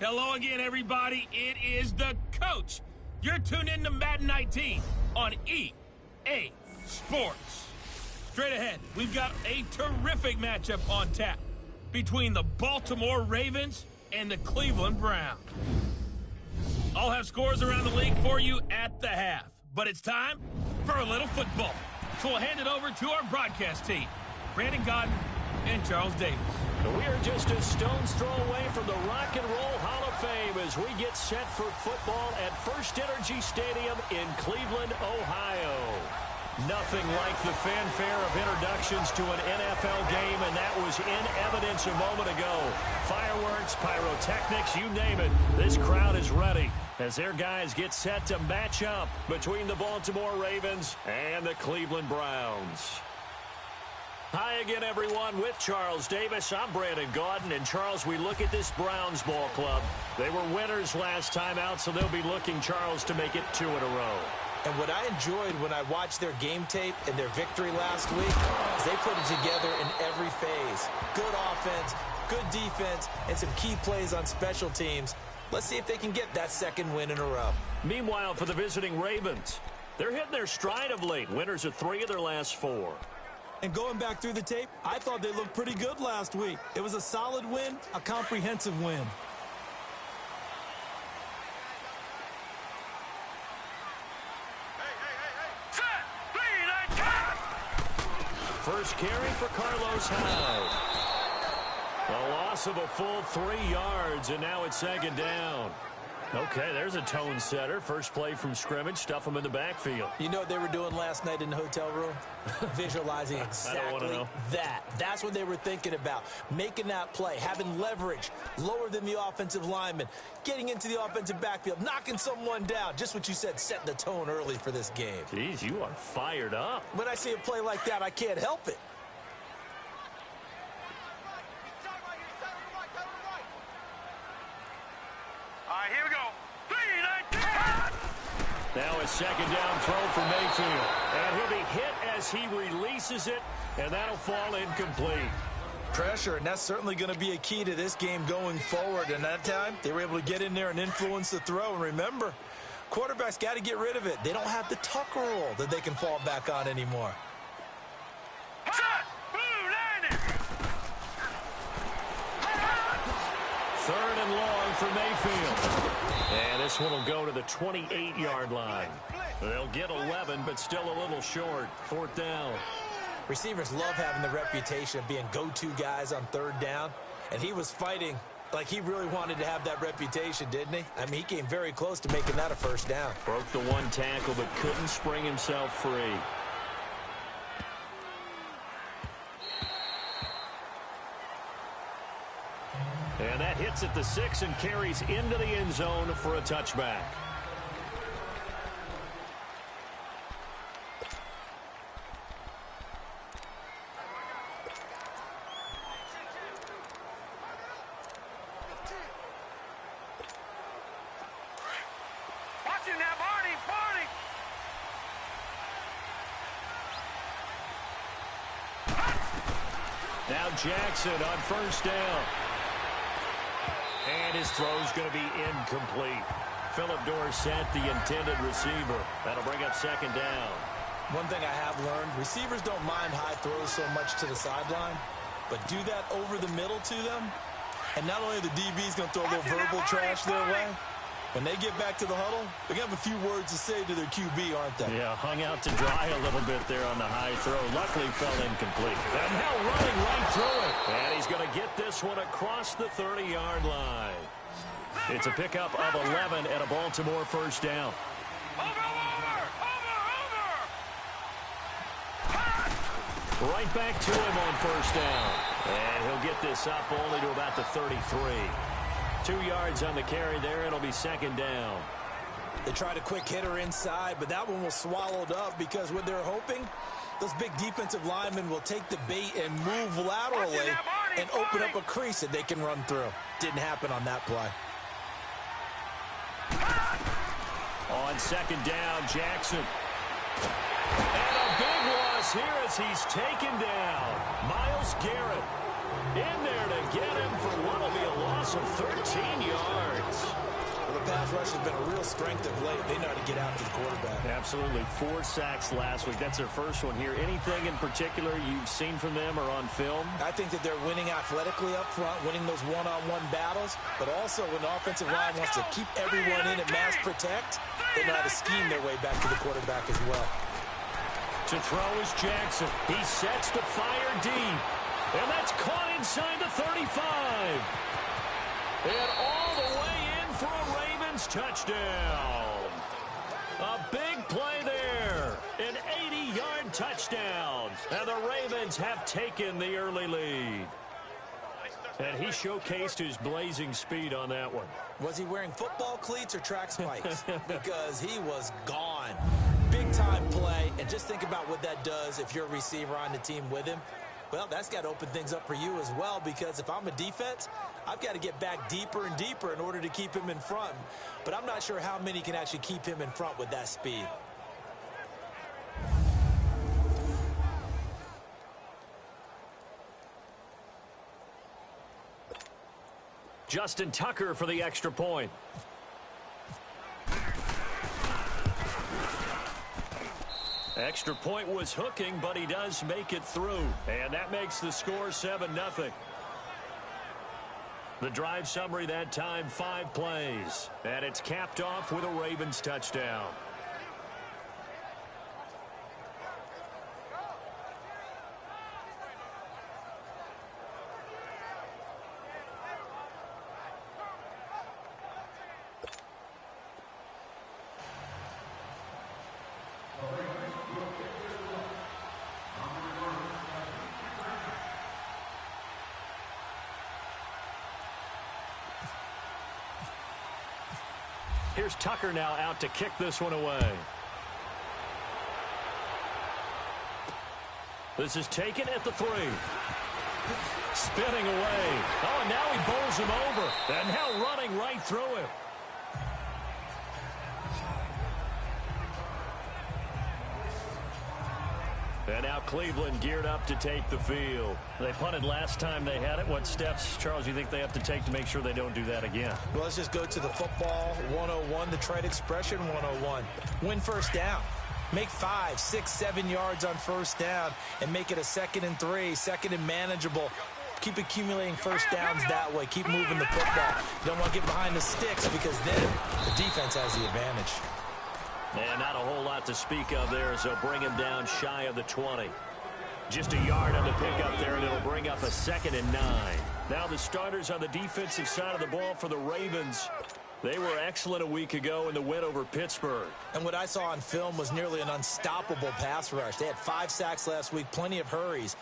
Hello again, everybody. It is the coach. You're tuned in to Madden 19 on EA Sports. Straight ahead, we've got a terrific matchup on tap between the Baltimore Ravens and the Cleveland Browns. I'll have scores around the league for you at the half, but it's time for a little football. So we'll hand it over to our broadcast team, Brandon Godden and Charles Davis. We are just a stone's throw away from the Rock and Roll Hall of Fame as we get set for football at First Energy Stadium in Cleveland, Ohio. Nothing like the fanfare of introductions to an NFL game, and that was in evidence a moment ago. Fireworks, pyrotechnics, you name it. This crowd is ready as their guys get set to match up between the Baltimore Ravens and the Cleveland Browns. Hi again, everyone, with Charles Davis. I'm Brandon Godden, and Charles, we look at this Browns ball club. They were winners last time out, so they'll be looking, Charles, to make it 2 in a row. And what I enjoyed when I watched their game tape and their victory last week is they put it together in every phase. Good offense, good defense, and some key plays on special teams. Let's see if they can get that second win in a row. Meanwhile, for the visiting Ravens, they're hitting their stride of late. Winners of 3 of their last 4. And going back through the tape, I thought they looked pretty good last week. It was a solid win, a comprehensive win. First carry for Carlos Hyde. A loss of a full 3 yards, and now it's second down. Okay, there's a tone setter. First play from scrimmage, stuff them in the backfield. You know what they were doing last night in the hotel room? Visualizing exactly that. That's what they were thinking about. Making that play, having leverage, lower than the offensive lineman, getting into the offensive backfield, knocking someone down. Just what you said, setting the tone early for this game. Jeez, you are fired up. When I see a play like that, I can't help it. Here we go. Now a second down throw for Mayfield. And he'll be hit as he releases it, and that'll fall incomplete. Pressure, and that's certainly going to be a key to this game going forward. And that time, they were able to get in there and influence the throw. And remember, quarterbacks got to get rid of it. They don't have the Tucker rule that they can fall back on anymore. Third and long for Mayfield. And this one will go to the 28-yard line. They'll get 11, but still a little short. 4th down. Receivers love having the reputation of being go-to guys on 3rd down. And he was fighting like he really wanted to have that reputation, didn't he? I mean, he came very close to making that a 1st down. Broke the 1 tackle, but couldn't spring himself free. And that hits at the 6 and carries into the end zone for a touchback. Watch him now, Barney. Now Jackson on 1st down. And his throw's going to be incomplete. Phillip Dorsett, the intended receiver. That'll bring up 2nd down. One thing I have learned, receivers don't mind high throws so much to the sideline, but do that over the middle to them. And not only are the DBs going to throw a little verbal trash their way, when they get back to the huddle, they're going to have a few words to say to their QB, aren't they? Yeah, hung out to dry a little bit there on the high throw. Luckily fell incomplete. And now running right through it. And he's going to get this one across the 30-yard line. It's a pickup of 11 at a Baltimore 1st down. Right back to him on 1st down. And he'll get this up only to about the 33. 2 yards on the carry there. It'll be 2nd down. They tried a quick hitter inside, but that one was swallowed up because what they're hoping, those big defensive linemen will take the bait and move laterally and open up a crease that they can run through. Didn't happen on that play. On 2nd down, Jackson. And a big loss here as he's taken down. Myles Garrett in there to get him for what will be a loss loss of 13 yards. Well, the pass rush has been a real strength of late. They know how to get after the quarterback. Absolutely. 4 sacks last week. That's their first one here. Anything in particular you've seen from them or on film? I think that they're winning athletically up front, winning those one-on-one battles, but also when the offensive line wants to keep everyone in and mass protect, they know how to scheme their way back to the quarterback as well. To throw is Jackson. He sets to fire deep. And that's caught inside the 35. And all the way in for a Ravens touchdown. A big play there. An 80-yard touchdown. And the Ravens have taken the early lead. And he showcased his blazing speed on that one. Was he wearing football cleats or track spikes? Because he was gone. Big-time play. And just think about what that does if you're a receiver on the team with him. Well, that's got to open things up for you as well, because if I'm a defense, I've got to get back deeper and deeper in order to keep him in front. But I'm not sure how many can actually keep him in front with that speed. Justin Tucker for the extra point. Extra point was hooking, but he does make it through. And that makes the score 7-0. The drive summary that time, 5 plays. And it's capped off with a Ravens touchdown. Here's Tucker now out to kick this one away. This is taken at the 3. Spinning away. Oh, and now he bowls him over. And now running right through him. And now Cleveland geared up to take the field. They punted last time they had it. What steps, Charles, you think they have to take to make sure they don't do that again? Well, let's just go to the football 101, the trade expression 101. Win first down. Make 5, 6, 7 yards on first down and make it a 2nd and 3, 2nd and manageable. Keep accumulating first downs that way. Keep moving the football. You don't want to get behind the sticks because then the defense has the advantage. And not a whole lot to speak of there as they'll bring him down shy of the 20. Just a yard on the pickup there, and it'll bring up a 2nd and 9. Now the starters on the defensive side of the ball for the Ravens. They were excellent a week ago in the win over Pittsburgh. And what I saw on film was nearly an unstoppable pass rush. They had 5 sacks last week, plenty of hurries.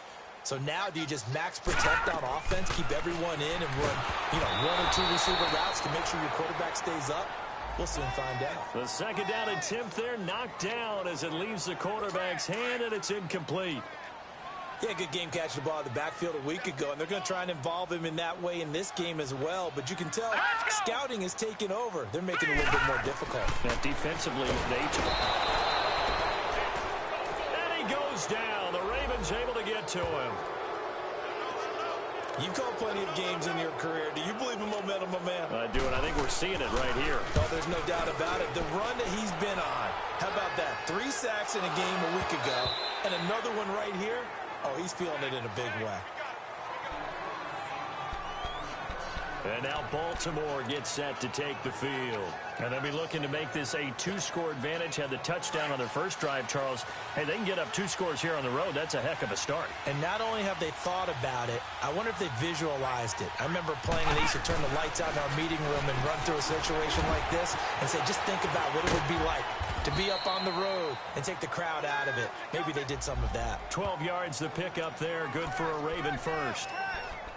So now do you just max protect on offense, keep everyone in, and run, 1 or 2 receiver routes to make sure your quarterback stays up? We'll soon find out. The 2nd down attempt there knocked down as it leaves the quarterback's hand, and it's incomplete. Yeah, good game catching the ball in the backfield a week ago, and they're going to try and involve him in that way in this game as well. But you can tell scouting is taking over. They're making it a little bit more difficult. Now defensively, and he goes down. The Ravens able to get to him. You've called plenty of games in your career. Do you believe in momentum, my man? I do, and I think we're seeing it right here. Oh, there's no doubt about it. The run that he's been on. How about that? 3 sacks in a game a week ago, and another one right here. Oh, he's feeling it in a big way. And now Baltimore gets set to take the field. And they'll be looking to make this a 2-score advantage. Had the touchdown on their first drive, Charles. Hey, they can get up 2 scores here on the road. That's a heck of a start. And not only have they thought about it, I wonder if they visualized it. I remember playing, and they used to turn the lights out in our meeting room and run through a situation like this and say, just think about what it would be like to be up on the road and take the crowd out of it. Maybe they did some of that. 12 yards the pickup there. Good for a Raven first.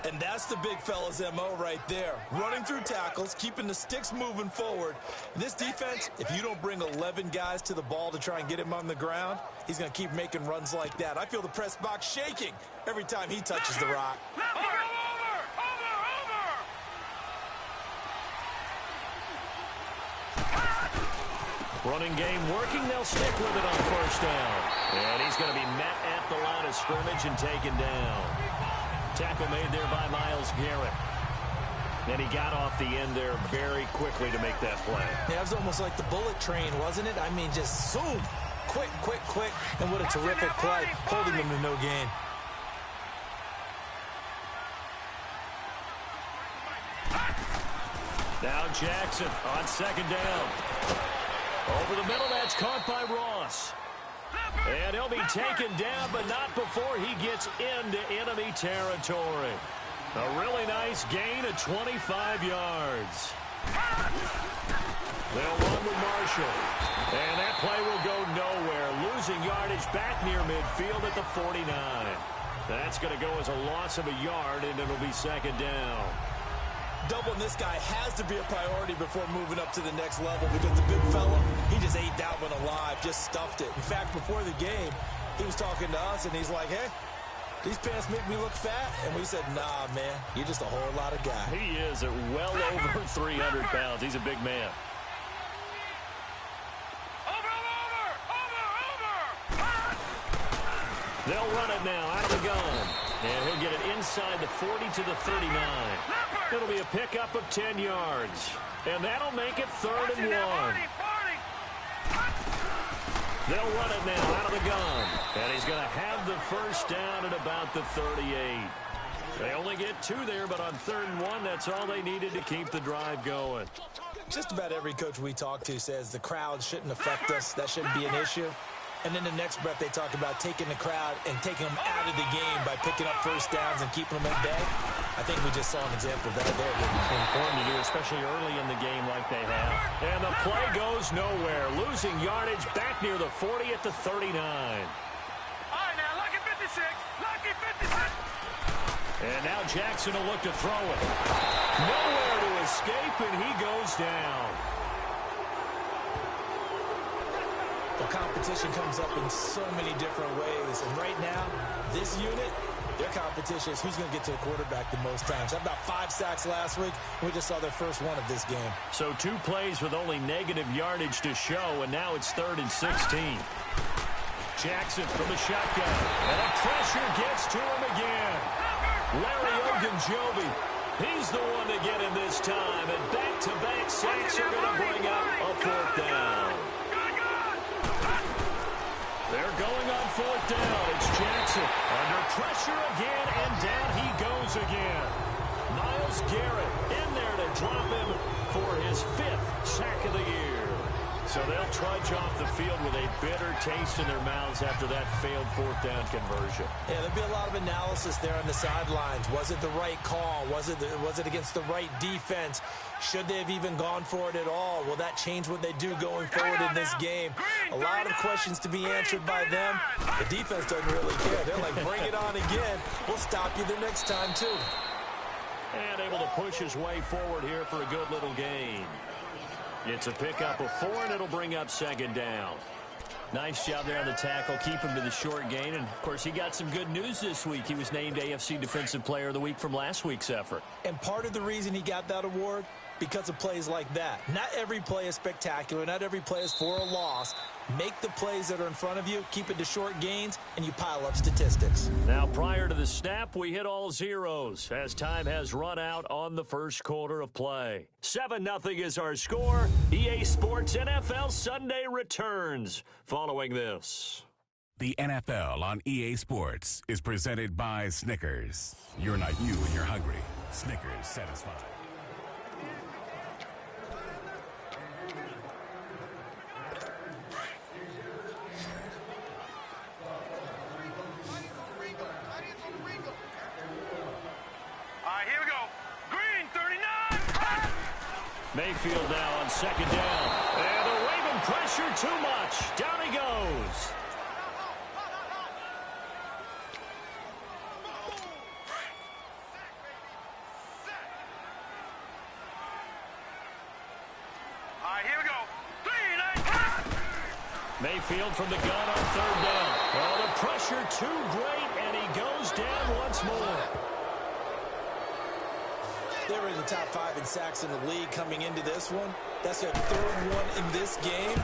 And that's the big fella's MO right there. Running through tackles, keeping the sticks moving forward. This defense, if you don't bring 11 guys to the ball to try and get him on the ground, he's going to keep making runs like that. I feel the press box shaking every time he touches the rock. Running game working. They'll stick with it on first down. And he's going to be met at the line of scrimmage and taken down. Tackle made there by Myles Garrett. And he got off the end there very quickly to make that play. Yeah, it was almost like the bullet train, wasn't it? I mean, just zoom. Quick, quick, quick. And what a terrific play, holding him to no gain. Now Jackson on second down. Over the middle, that's caught by Ross. And he'll be taken down, but not before he gets into enemy territory. A really nice gain of 25 yards. They'll run with Marshall. And that play will go nowhere. Losing yardage back near midfield at the 49. That's going to go as a loss of a yard, and it'll be second down. Doubling this guy has to be a priority before moving up to the next level because the big fella, he just ate that one alive, just stuffed it. In fact, before the game, he was talking to us, and he's like, hey, these pants make me look fat. And we said, nah, man, you're just a whole lot of guy. He is at well over 300 pounds. He's a big man. They'll run it now out of the gun. And he'll get it inside the 40 to the 39. It'll be a pickup of 10 yards. And that'll make it 3rd and 1. They'll run it now out of the gun. And he's going to have the first down at about the 38. They only get 2 there, but on 3rd and 1, that's all they needed to keep the drive going. Just about every coach we talk to says the crowd shouldn't affect us. That shouldn't be an issue. And then the next breath, they talk about taking the crowd and taking them out of the game by picking up first downs and keeping them at bay. I think we just saw an example of that there. It's important to do, especially early in the game like they have. And the play goes nowhere. Losing yardage back near the 40 at the 39. All right, now, lucky 56. Lucky 56. And now Jackson will look to throw it. Nowhere to escape, and he goes down. The competition comes up in so many different ways. And right now, this unit, their competition is who's going to get to a quarterback the most times. Had about 5 sacks last week. We just saw their first one of this game. So 2 plays with only negative yardage to show, and now it's 3rd and 16. Jackson from the shotgun. And the pressure gets to him again. Larry Ogunjobi, he's the one to get him this time. And back-to-back sacks are going to bring up a 4th down. They're going on 4th down. It's Jackson under pressure again, and down he goes again. Myles Garrett in there to drop him for his 5th sack of the year. So they'll trudge off the field with a bitter taste in their mouths after that failed 4th down conversion. Yeah, there'll be a lot of analysis there on the sidelines. Was it the right call? Was it against the right defense? Should they have even gone for it at all? Will that change what they do going forward in this game? A lot of questions to be answered by them. The defense doesn't really care. They're like, bring it on again. We'll stop you the next time, too. And able to push his way forward here for a good little gain. It's a pickup of 4, and it'll bring up 2nd down. Nice job there on the tackle. Keep him to the short gain. And, of course, he got some good news this week. He was named AFC Defensive Player of the Week from last week's effort. And part of the reason he got that award, because of plays like that. Not every play is spectacular. Not every play is for a loss. Make the plays that are in front of you, keep it to short gains, and you pile up statistics. Now, prior to the snap, we hit all zeros as time has run out on the first quarter of play. 7-0 is our score. EA Sports NFL Sunday returns following this. The NFL on EA Sports is presented by Snickers. You're not you when you're hungry. Snickers satisfied. Mayfield now on 2nd down. And the Raven pressure too much. Down he goes. All right, here we go. 3, 9, Mayfield from the gun on 3rd down. Oh, the pressure too great, and he goes down once more. They were in the top 5 in sacks in the league coming into this one. That's their 3rd one in this game.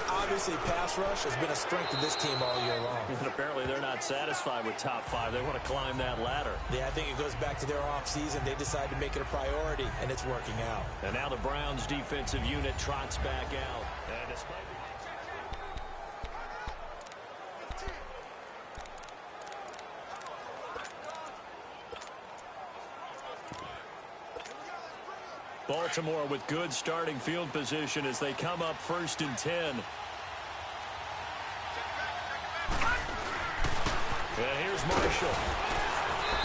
Obviously, pass rush has been a strength of this team all year long. And apparently they're not satisfied with top 5. They want to climb that ladder. Yeah, I think it goes back to their offseason. They decided to make it a priority, and it's working out. And now the Browns defensive unit trots back out. And despite Baltimore with good starting field position as they come up 1st and 10. And here's Marshall.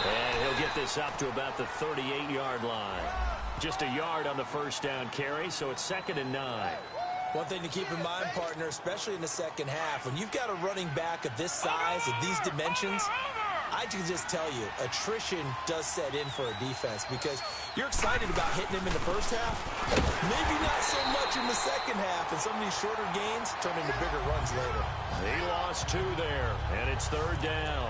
And he'll get this up to about the 38-yard line. Just a yard on the 1st down carry, so it's 2nd and 9. One thing to keep in mind, partner, especially in the second half, when you've got a running back of this size, of these dimensions, I can just tell you, attrition does set in for a defense because you're excited about hitting him in the first half, maybe not so much in the second half, and some of these shorter gains turn into bigger runs later. He lost 2 there, and it's 3rd down.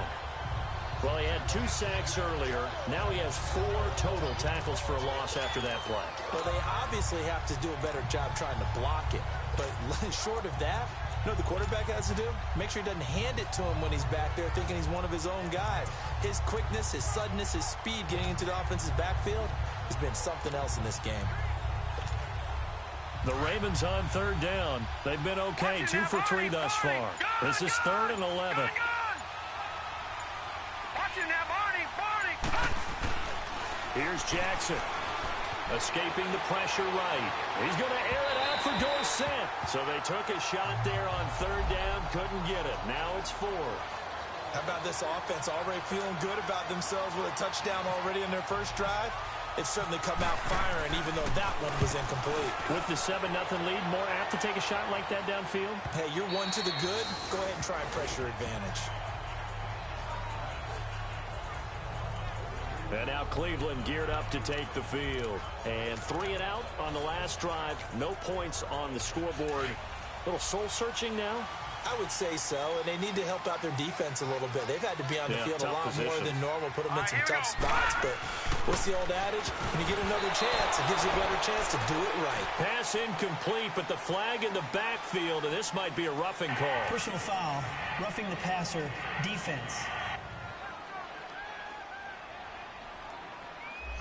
Well, he had 2 sacks earlier. Now he has 4 total tackles for a loss after that play. Well, they obviously have to do a better job trying to block it, but short of that, you know what the quarterback has to do? Make sure he doesn't hand it to him when he's back there thinking he's one of his own guys. His quickness, his suddenness, his speed getting into the offense's backfield has been something else in this game. The Ravens on 3rd down. They've been okay, 2 for 3 thus far. This is 3rd and 11. Here's Jackson. Escaping the pressure right. He's going to air it out for Dorsett. So they took a shot there on 3rd down. Couldn't get it. Now it's 4th. How about this offense already feeling good about themselves with a touchdown already in their first drive? They've certainly come out firing, even though that one was incomplete. With the 7-0 lead, more apt to take a shot like that downfield? Hey, you're 1 to the good. Go ahead and try and pressure advantage. And now Cleveland geared up to take the field. And 3 and out on the last drive. No points on the scoreboard. A little soul-searching now? I would say so, and they need to help out their defense a little bit. They've had to be on the field a lot more than normal, put them in some tough spots. But what's the old adage? When you get another chance, it gives you a better chance to do it right. Pass incomplete, but the flag in the backfield, and this might be a roughing call. Personal foul, roughing the passer, defense.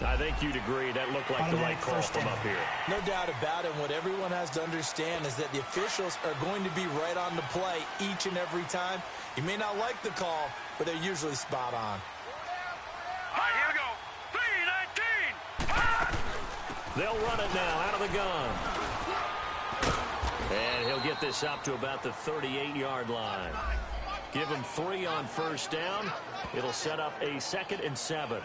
I think you'd agree that looked like the right call from up here. No doubt about it. What everyone has to understand is that the officials are going to be right on the play each and every time. You may not like the call, but they're usually spot on. All right, here we go. 3-19. They'll run it now out of the gun. And he'll get this up to about the 38-yard line. Give him 3 on 1st down. It'll set up a 2nd and 7.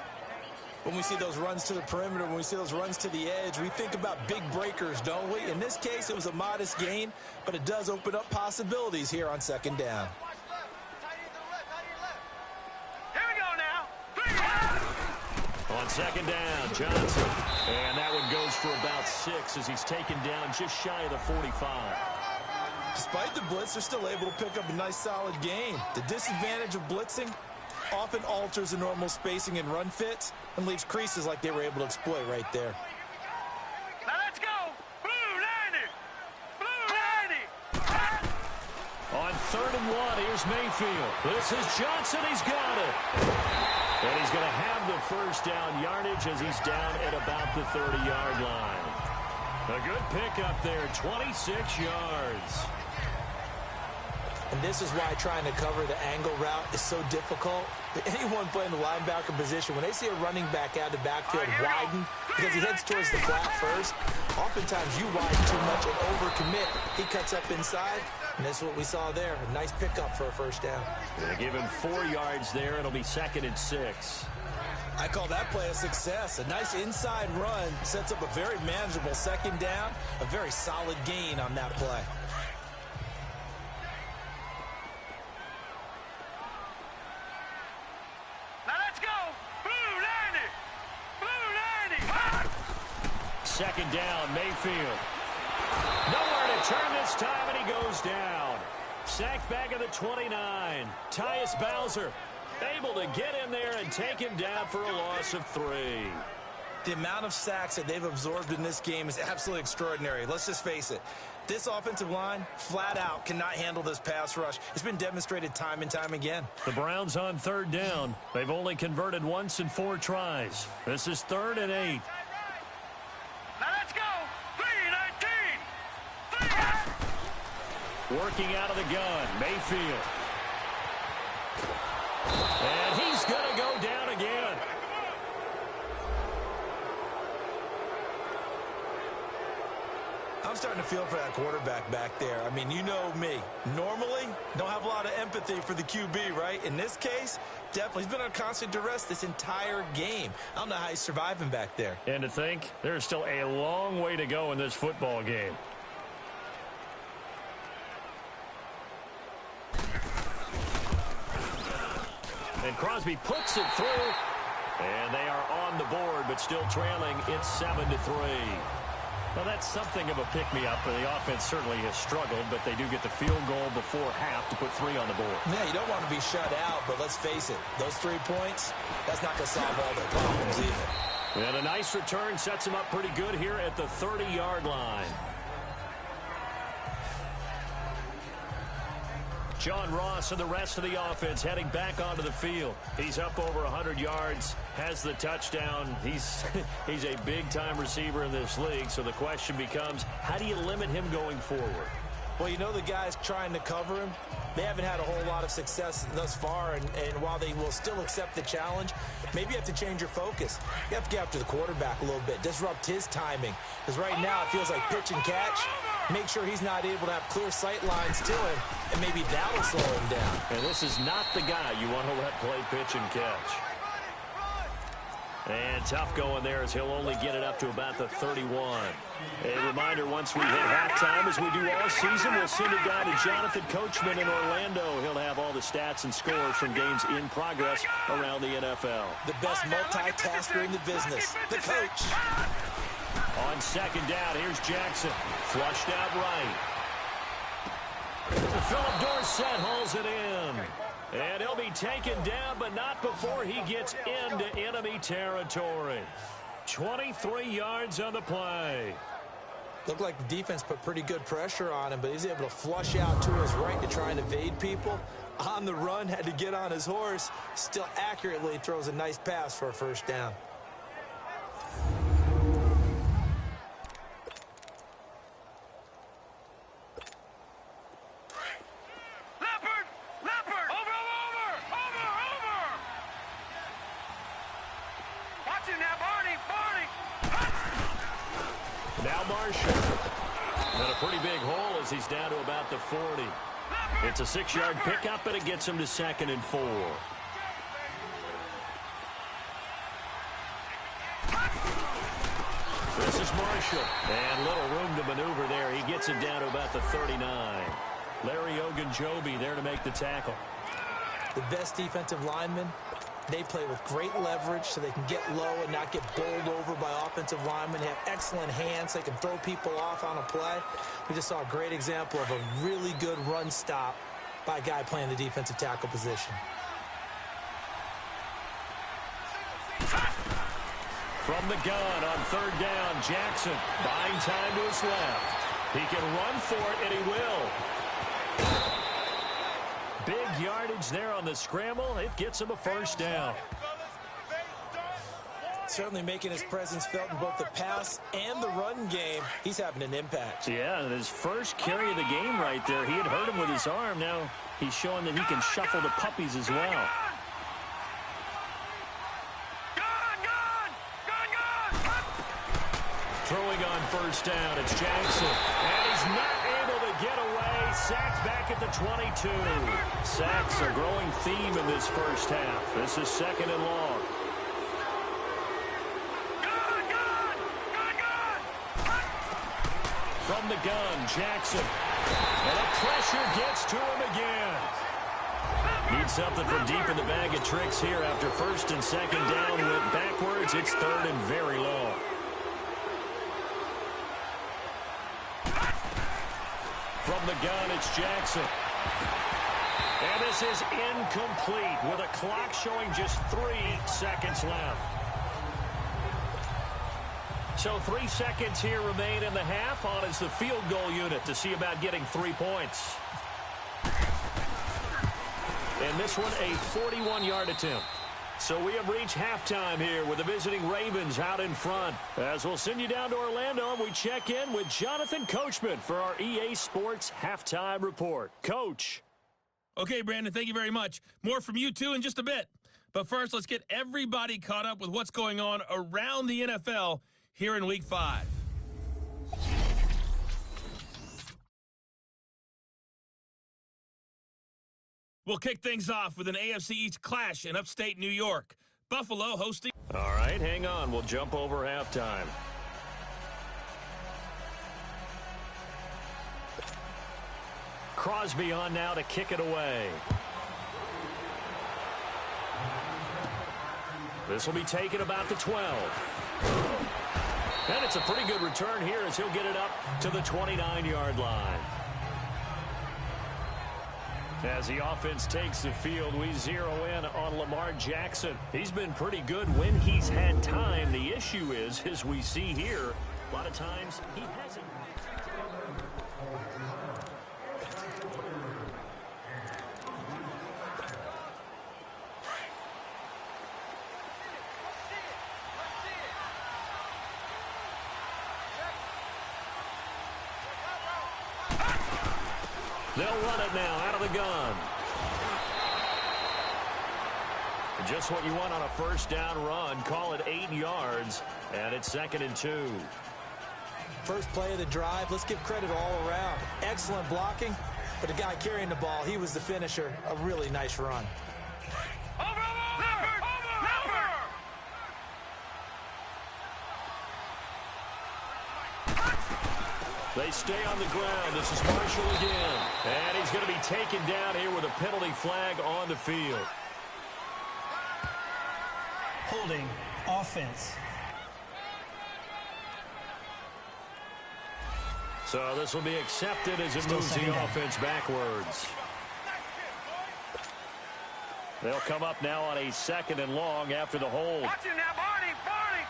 When we see those runs to the perimeter, when we see those runs to the edge, we think about big breakers, don't we? In this case, it was a modest gain, but it does open up possibilities here on 2nd down. Here we go now. On 2nd down, Johnson. And that one goes for about 6 as he's taken down just shy of the 45. Despite the blitz, they're still able to pick up a nice, solid gain. The disadvantage of blitzing often alters the normal spacing and run fits and leaves creases like they were able to exploit right there. Now let's go. Blue 90. Blue 90. On 3rd and 1, here's Mayfield. This is Johnson. He's got it. And he's going to have the 1st down yardage as he's down at about the 30-yard line. A good pickup there, 26 yards. And this is why trying to cover the angle route is so difficult. Anyone playing the linebacker position, when they see a running back out of the backfield widen because he heads towards the flat first, oftentimes you widen too much and overcommit. He cuts up inside, and that's what we saw there. A nice pickup for a 1st down. Going to give him 4 yards there. It'll be 2nd and 6. I call that play a success. A nice inside run sets up a very manageable 2nd down, a very solid gain on that play. Now let's go. Blue 90. Blue 90. 2nd down, Mayfield. Nowhere to turn this time, and he goes down. Sacked back at the 29. Tyus Bowser able to get in there and take him down for a loss of 3. The amount of sacks that they've absorbed in this game is absolutely extraordinary. Let's just face it. This offensive line, flat out, cannot handle this pass rush. It's been demonstrated time and time again. The Browns on third down. They've only converted once in 4 tries. This is 3rd and 8. Now let's go. 3-19. Working out of the gun, Mayfield. And he's going to go down again. I'm starting to feel for that quarterback back there. I mean, you know me. Normally, don't have a lot of empathy for the QB, right? In this case, definitely. He's been on constant duress this entire game. I don't know how he's surviving back there. And to think, there's still a long way to go in this football game. And Crosby puts it through. And they are on the board, but still trailing. It's 7-3. Well, that's something of a pick-me-up. The offense certainly has struggled, but they do get the field goal before half to put 3 on the board. Yeah, you don't want to be shut out, but let's face it. Those 3 points, that's not going to solve all their problems either. And a nice return sets them up pretty good here at the 30-yard line. John Ross and the rest of the offense heading back onto the field. He's up over 100 yards, has the touchdown. He's a big-time receiver in this league, so the question becomes, how do you limit him going forward? Well, you know the guys trying to cover him, they haven't had a whole lot of success thus far, and while they will still accept the challenge, maybe you have to change your focus. You have to get after the quarterback a little bit, disrupt his timing, because right now it feels like pitch and catch. Make sure he's not able to have clear sight lines to him, and maybe that'll slow him down. And this is not the guy you want to let play pitch and catch. And tough going there as he'll only get it up to about the 31. A reminder, once we hit halftime, as we do all season, we'll send it down to Jonathan Coachman in Orlando. He'll have all the stats and scores from games in progress around the NFL. The best multitasker in the business, the coach. On second down, here's Jackson. Flushed out right. Philip Dorsett hauls it in. And he'll be taken down, but not before he gets into enemy territory. 23 yards on the play. Looked like the defense put pretty good pressure on him, but he's able to flush out to his right to try and evade people. On the run, had to get on his horse. Still accurately throws a nice pass for a first down. He's down to about the 40. It's a 6-yard pickup, and it gets him to 2nd and 4. This is Marshall. And little room to maneuver there. He gets it down to about the 39. Larry Ogunjobi there to make the tackle. The best defensive linemen, they play with great leverage so they can get low and not get bowled over by offensive linemen. They have excellent hands. They can throw people off on a play. We just saw a great example of a really good run stop by a guy playing the defensive tackle position. From the gun on third down, Jackson buying time to his left. He can run for it, and he will. Big yardage there on the scramble. It gets him a first down. Certainly making his presence felt in both the pass and the run game. He's having an impact. Yeah, his first carry of the game right there. He had hurt him with his arm. Now he's showing that he can shuffle the puppies as well. Throwing on first down, it's Jackson. And he's not able to get away. Sacked back at the 22. Sacks a growing theme in this first half. This is 2nd and long. From the gun, Jackson. And the pressure gets to him again. Need something from deep in the bag of tricks here after 1st and 2nd down. Went backwards. It's 3rd and very long. From the gun, it's Jackson. And this is incomplete with a clock showing just 3 seconds left. So 3 seconds here remain in the half. On is the field goal unit to see about getting 3 points. And this one a 41-yard attempt. So we have reached halftime here with the visiting Ravens out in front. As we'll send you down to Orlando, and we check in with Jonathan Coachman for our EA Sports Halftime Report. Coach. Okay, Brandon, thank you very much. More from you two in just a bit. But first, let's get everybody caught up with what's going on around the NFL here in Week 5. We'll kick things off with an AFC East clash in upstate New York. Buffalo hosting. All right, hang on. We'll jump over halftime. Crosby on now to kick it away. This will be taken about the 12. And it's a pretty good return here as he'll get it up to the 29-yard line. As the offense takes the field, we zero in on Lamar Jackson. He's been pretty good when he's had time. The issue is, as we see here, a lot of times he hasn't. They'll run it now out of the gun. Just what you want on a first down run. Call it 8 yards, and it's 2nd and 2. First play of the drive. Let's give credit all around. Excellent blocking, but the guy carrying the ball, he was the finisher. A really nice run. They stay on the ground. This is Marshall again. And he's going to be taken down here with a penalty flag on the field. Holding offense. So this will be accepted as it moves the offense backwards. They'll come up now on a 2nd and long after the hold. Watch it now, Barney, Barney.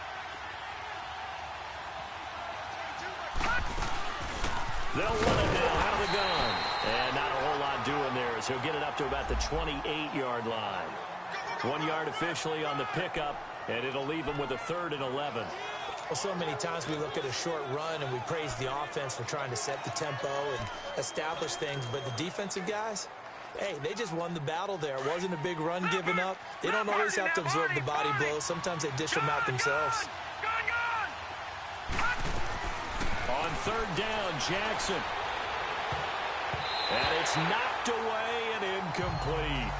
They'll run it now out of the gun. And not a whole lot doing there as he'll get it up to about the 28-yard line. 1 yard officially on the pickup, and it'll leave him with a 3rd and 11. Well, so many times we look at a short run and we praise the offense for trying to set the tempo and establish things, but the defensive guys, hey, they just won the battle there. It wasn't a big run given up. They don't always have to absorb the body blows. Sometimes they dish them out themselves. On 3rd down, Jackson. And it's knocked away and incomplete.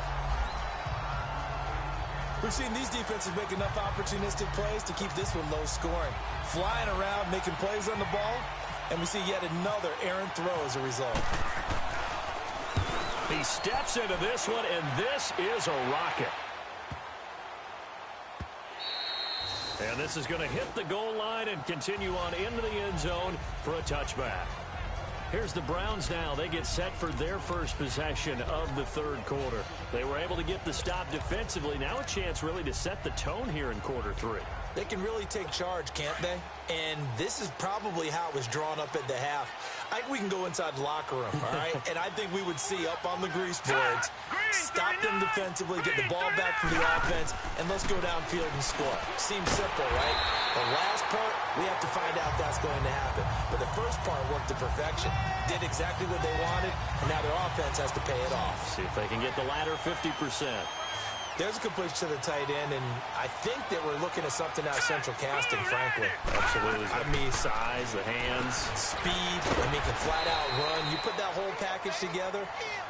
We've seen these defenses make enough opportunistic plays to keep this one low scoring. Flying around, making plays on the ball, and we see yet another errant throw as a result. He steps into this one, and this is a rocket. And this is going to hit the goal line and continue on into the end zone for a touchback. Here's the Browns now. They get set for their first possession of the 3rd quarter. They were able to get the stop defensively. Now a chance really to set the tone here in quarter 3. They can really take charge, can't they? And this is probably how it was drawn up at the half. I think we can go inside the locker room, all right? And I think we would see up on the grease boards, stop them defensively, get the ball back from the offense, and let's go downfield and score. Seems simple, right? The last part, we have to find out that's going to happen. But the first part worked to perfection. Did exactly what they wanted, and now their offense has to pay it off. See if they can get the latter 50%. There's a completion to the tight end, and I think that we're looking at something out of central casting, frankly. Absolutely. I mean, size, the hands. Speed, I mean, can flat out run. You put that whole package together,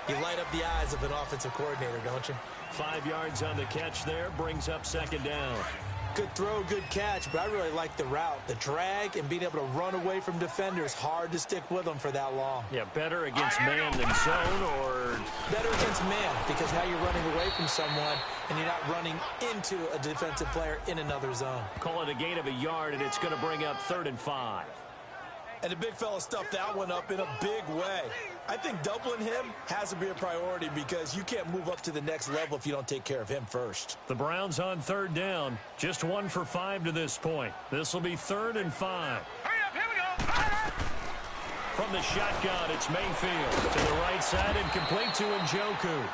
you light up the eyes of an offensive coordinator, don't you? 5 yards on the catch there, brings up 2nd down. Good throw, good catch, but I really like the route. The drag and being able to run away from defenders, hard to stick with them for that long. Yeah, better against man than zone, or? Better against man, because now you're running away from someone and you're not running into a defensive player in another zone. Call it a gain of a yard, and it's going to bring up 3rd and 5. And the big fella stuffed that one up in a big way. I think doubling him has to be a priority because you can't move up to the next level if you don't take care of him first. The Browns on third down. Just 1 for 5 to this point. This will be 3rd and 5. Hurry up, here we go. From the shotgun, it's Mayfield to the right side and complete to Njoku.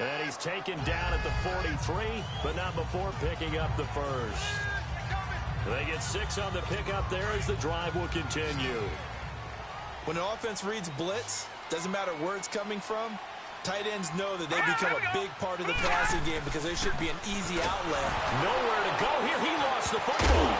And he's taken down at the 43, but not before picking up the first. They get 6 on the pickup there as the drive will continue. When an offense reads blitz, doesn't matter where it's coming from, tight ends know that they become a big part of the passing game because they should be an easy outlet. Nowhere to go here. He lost the football.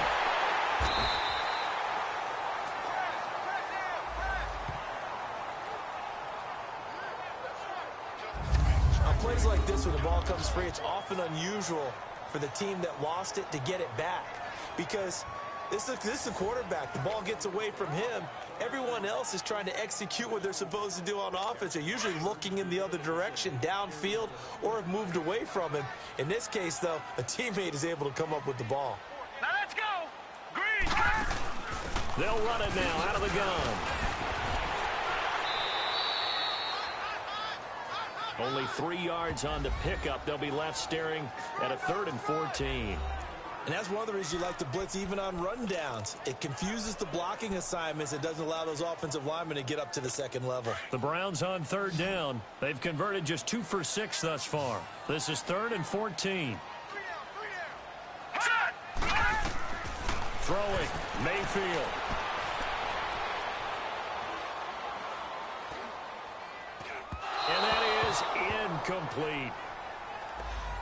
On plays like this, when the ball comes free, it's often unusual for the team that lost it to get it back because this is the quarterback. The ball gets away from him. Everyone else is trying to execute what they're supposed to do on offense. They're usually looking in the other direction, downfield, or have moved away from him. In this case, though, a teammate is able to come up with the ball. Now let's go. Green. They'll run it now out of the gun. Only 3 yards on the pickup. They'll be left staring at a 3rd and 14. And that's one of the reasons you like to blitz even on rundowns. It confuses the blocking assignments. It doesn't allow those offensive linemen to get up to the second level. The Browns on third down. They've converted just 2 for 6 thus far. This is 3rd and 14. Throwing, Mayfield. And that is incomplete.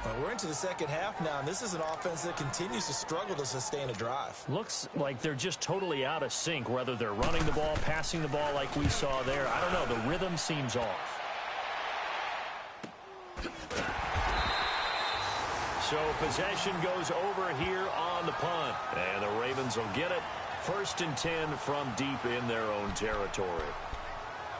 Well, we're into the second half now, and this is an offense that continues to struggle to sustain a drive. Looks like they're just totally out of sync, whether they're running the ball, passing the ball like we saw there. I don't know. The rhythm seems off. So possession goes over here on the punt. And the Ravens will get it. 1st and 10 from deep in their own territory.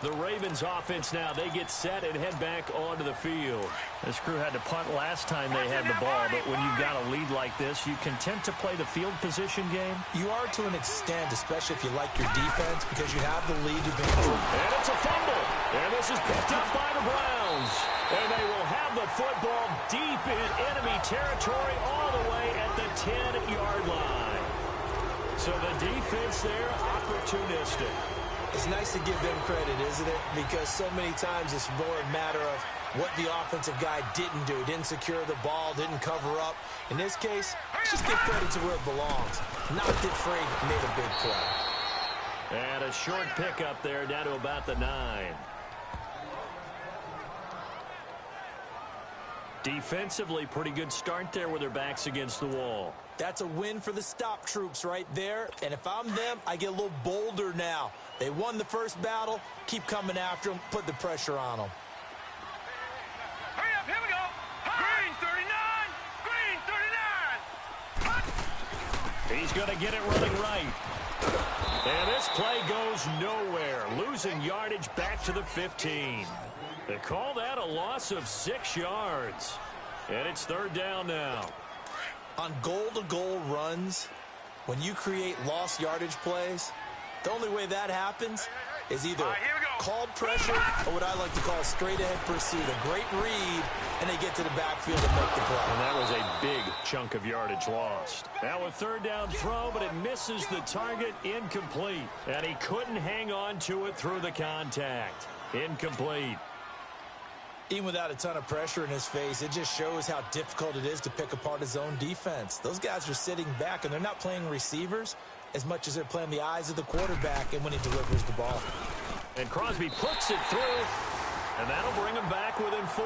The Ravens offense now, they get set and head back onto the field. This crew had to punt last time they had the ball, but when you've got a lead like this, you content to play the field position game? You are to an extent, especially if you like your defense, because you have the lead you've been controlling. And it's a fumble. And this is picked up by the Browns. And they will have the football deep in enemy territory all the way at the 10-yard line. So the defense there, opportunistic. It's nice to give them credit, isn't it? Because so many times it's more a matter of what the offensive guy didn't do. Didn't secure the ball, didn't cover up. In this case, just give credit to where it belongs. Knocked it free, made a big play. And a short pickup there down to about the 9. Defensively, pretty good start there with their backs against the wall. That's a win for the stop troops right there. And if I'm them, I get a little bolder now. They won the first battle. Keep coming after them. Put the pressure on them. Hurry up, here we go. Green 39. Green 39. He's going to get it running right. And this play goes nowhere. Losing yardage back to the 15. They call that a loss of 6 yards. And it's 3rd down now. On goal-to-goal runs, when you create lost yardage plays, the only way that happens is either called pressure or what I like to call straight-ahead pursuit. A great read, and they get to the backfield and make the play. And that was a big chunk of yardage lost. Now a 3rd down throw, but it misses the target, incomplete. And he couldn't hang on to it through the contact. Incomplete. Even without a ton of pressure in his face, it just shows how difficult it is to pick apart his own defense. Those guys are sitting back, and they're not playing receivers as much as they're playing the eyes of the quarterback and when he delivers the ball. And Crosby puts it through, and that'll bring him back within 4.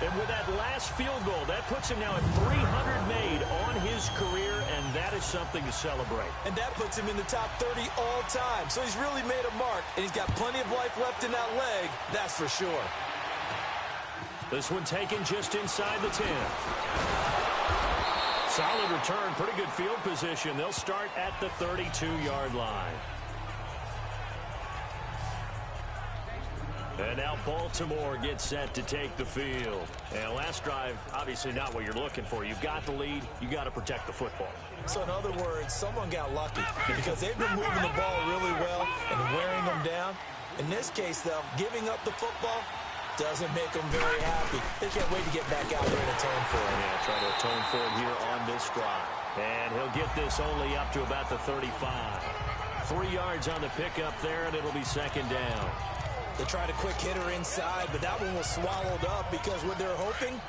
And with that last field goal, that puts him now at 300 made on his career, and that is something to celebrate. And that puts him in the top 30 all time. So he's really made a mark, and he's got plenty of life left in that leg, that's for sure. This one taken just inside the 10. Solid return, pretty good field position. They'll start at the 32-yard line. And now Baltimore gets set to take the field. And last drive, obviously not what you're looking for. You've got the lead. You got to protect the football. So in other words, someone got lucky because they've been moving the ball really well and wearing them down. In this case, though, giving up the football doesn't make them very happy. They can't wait to get back out there and atone for it. Yeah, try to atone for it here on this drive. And he'll get this only up to about the 35. 3 yards on the pickup there, and it'll be second down. They tried a quick hitter inside, but that one was swallowed up because what they're hoping,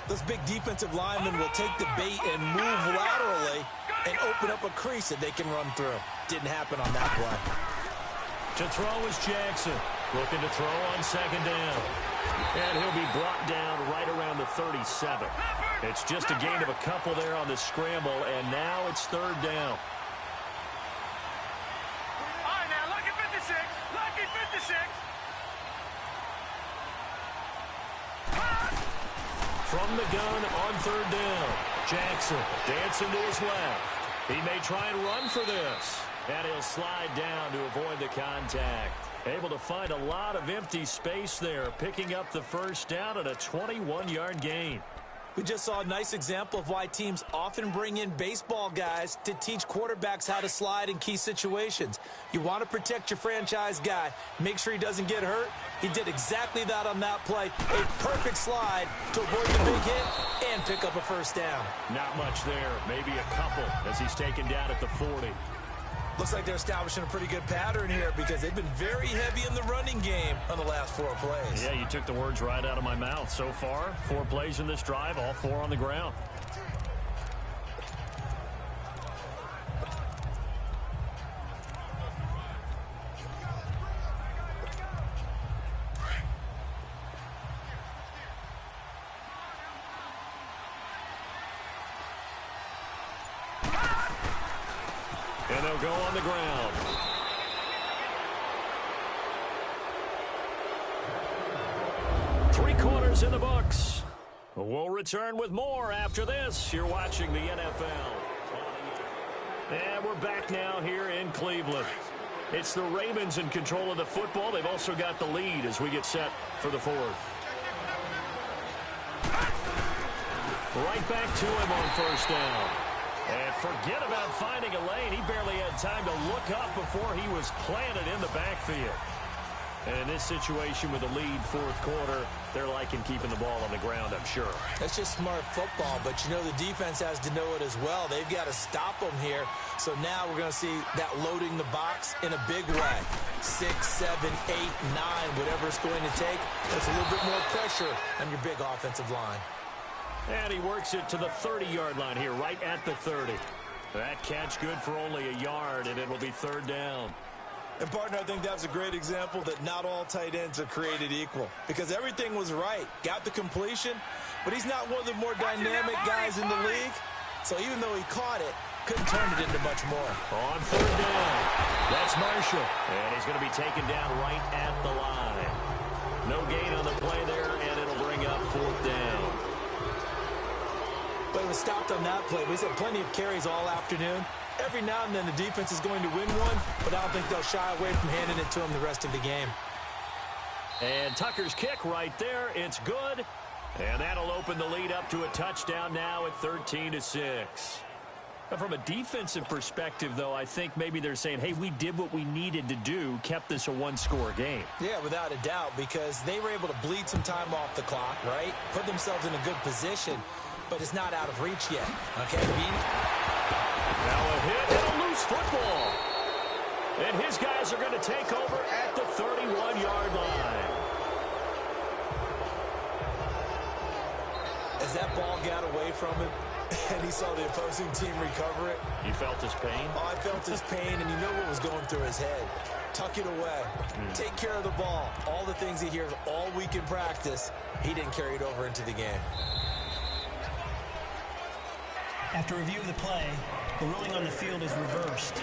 those big defensive linemen will take the bait and move laterally and open up a crease that they can run through. Didn't happen on that play. To throw is Jackson. Looking to throw on second down. And he'll be brought down right around the 37. It's just a gain of a couple there on the scramble, and now it's third down. All right, now, lucky 56. Lucky 56. From the gun on third down. Jackson dancing to his left. He may try and run for this. And he'll slide down to avoid the contact. Able to find a lot of empty space there, picking up the first down at a 21-yard gain. We just saw a nice example of why teams often bring in baseball guys to teach quarterbacks how to slide in key situations. You want to protect your franchise guy. Make sure he doesn't get hurt. He did exactly that on that play. A perfect slide to avoid the big hit and pick up a first down. Not much there. Maybe a couple as he's taken down at the 40. Looks like they're establishing a pretty good pattern here because they've been very heavy in the running game on the last 4 plays. Yeah, you took the words right out of my mouth. So far, 4 plays in this drive, all 4 on the ground. And they'll go on the ground. Three quarters in the books. We'll return with more after this. You're watching the NFL. And we're back now here in Cleveland. It's the Ravens in control of the football. They've also got the lead as we get set for the fourth. Right back to him on first down. And forget about finding a lane. He barely had time to look up before he was planted in the backfield. And in this situation with the lead fourth quarter, they're liking keeping the ball on the ground, I'm sure. That's just smart football, but you know the defense has to know it as well. They've got to stop them here. So now we're going to see that loading the box in a big way. 6, 7, 8, 9, whatever it's going to take. That's a little bit more pressure on your big offensive line. And he works it to the 30-yard line here, right at the 30. That catch good for only a yard, and it will be third down. And, partner, I think that's a great example that not all tight ends are created equal. Because everything was right. Got the completion, but he's not one of the more dynamic guys in the league. So even though he caught it, couldn't turn it into much more. On third down, that's Marshall. And he's going to be taken down right at the line. No gain on the play there, and it'll bring up fourth down. But it was stopped on that play. We've had plenty of carries all afternoon. Every now and then the defense is going to win one, but I don't think they'll shy away from handing it to him the rest of the game. And Tucker's kick right there. It's good. And that'll open the lead up to a touchdown now at 13-6. From a defensive perspective, though, I think maybe they're saying, hey, we did what we needed to do, kept this a one-score game. Yeah, without a doubt, because they were able to bleed some time off the clock, right? Put themselves in a good position, but it's not out of reach yet. Okay, now a hit and a loose football. And his guys are going to take over at the 31-yard line. As that ball got away from him, and he saw the opposing team recover it. You felt his pain? Oh, I felt his pain, and you know what was going through his head. Tuck it away. Take care of the ball. All the things he hears all week in practice, he didn't carry it over into the game. After review of the play, the ruling on the field is reversed.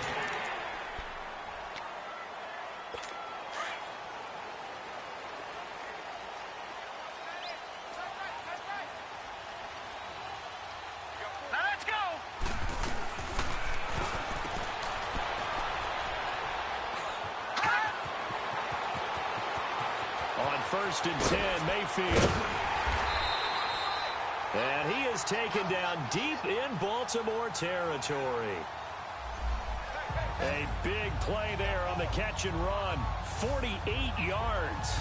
Now let's go. On 1st and 10, Mayfield. And he is taken down deep in Baltimore territory. A big play there on the catch and run. 48 yards.